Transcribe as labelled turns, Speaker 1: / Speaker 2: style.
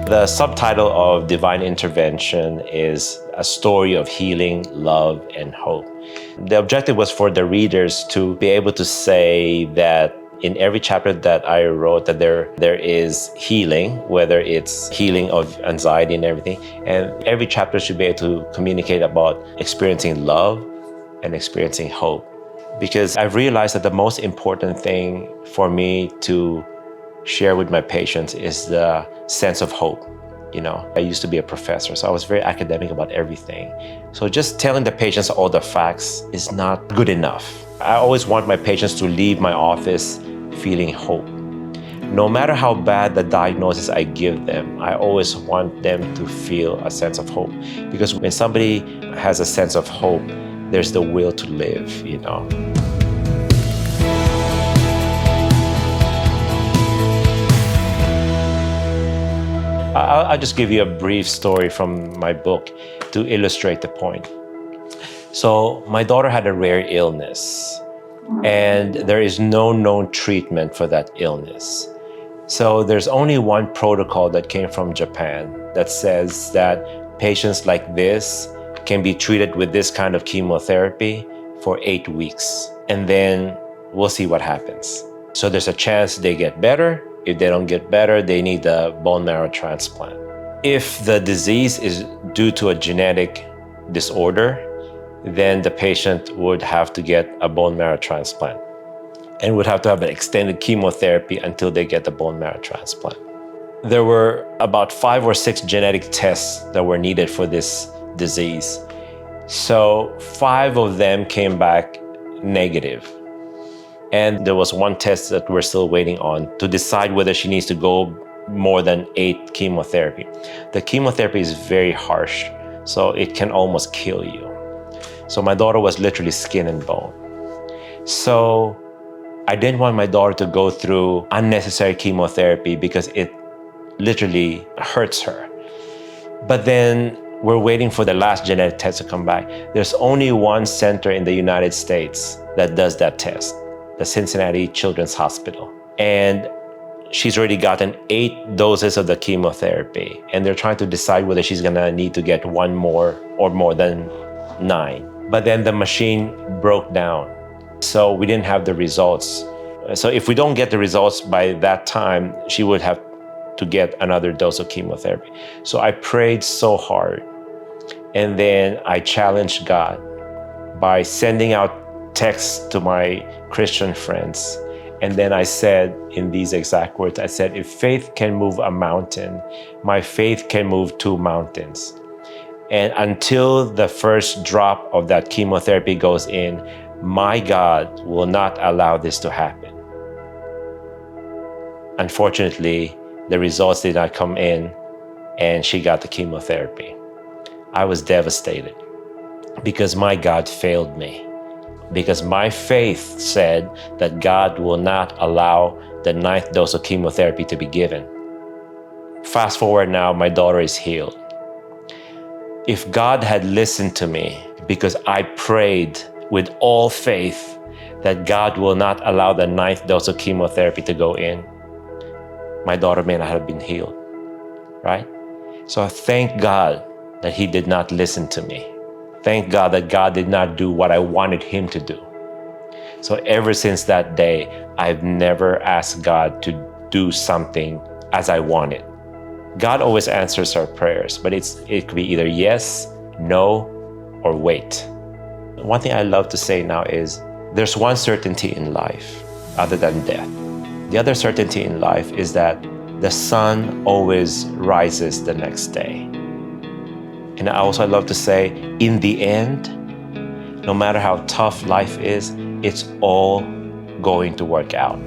Speaker 1: The subtitle of Divine Intervention is a story of healing, love, and hope. The objective was for the readers to be able to say that in every chapter that I wrote that there is healing, whether it's healing of anxiety and everything. And every chapter should be able to communicate about experiencing love and experiencing hope. Because I've realized that the most important thing for me to share with my patients is the sense of hope. I used to be a professor, so I was very academic about everything. So just telling the patients all the facts is not good enough. I always want my patients to leave my office feeling hope. No matter how bad the diagnosis I give them, I always want them to feel a sense of hope. Because when somebody has a sense of hope, there's the will to live. I'll just give you a brief story from my book to illustrate the point. So my daughter had a rare illness, and there is no known treatment for that illness. So there's only one protocol that came from Japan that says that patients like this can be treated with this kind of chemotherapy for 8 weeks, and then we'll see what happens. So there's a chance they get better. If they don't get better, they need a bone marrow transplant. If the disease is due to a genetic disorder, then the patient would have to get a bone marrow transplant and would have to have an extended chemotherapy until they get the bone marrow transplant. There were about 5 or 6 genetic tests that were needed for this disease. So 5 of them came back negative. And there was one test that we're still waiting on to decide whether she needs to go more than 8 chemotherapy. The chemotherapy is very harsh, so it can almost kill you. So my daughter was literally skin and bone. So I didn't want my daughter to go through unnecessary chemotherapy because it literally hurts her. But then we're waiting for the last genetic test to come back. There's only one center in the United States that does that test, the Cincinnati Children's Hospital. And she's already gotten 8 doses of the chemotherapy, and they're trying to decide whether she's gonna need to get 1 more or more than 9. But then the machine broke down, so we didn't have the results. So if we don't get the results by that time, she would have to get another dose of chemotherapy. So I prayed so hard, and then I challenged God by sending out texts to my Christian friends. And then I said in these exact words, I said, if faith can move a mountain, my faith can move 2 mountains. And until the first drop of that chemotherapy goes in, my God will not allow this to happen. Unfortunately, the results did not come in, and she got the chemotherapy. I was devastated because my God failed me. Because my faith said that God will not allow the 9th dose of chemotherapy to be given. Fast forward now, my daughter is healed. If God had listened to me, because I prayed with all faith that God will not allow the 9th dose of chemotherapy to go in, my daughter may not have been healed, right? So I thank God that He did not listen to me. Thank God that God did not do what I wanted Him to do. So ever since that day, I've never asked God to do something as I wanted. God always answers our prayers, but it could be either yes, no, or wait. One thing I love to say now is there's one certainty in life other than death. The other certainty in life is that the sun always rises the next day. And I also love to say, in the end, no matter how tough life is, it's all going to work out.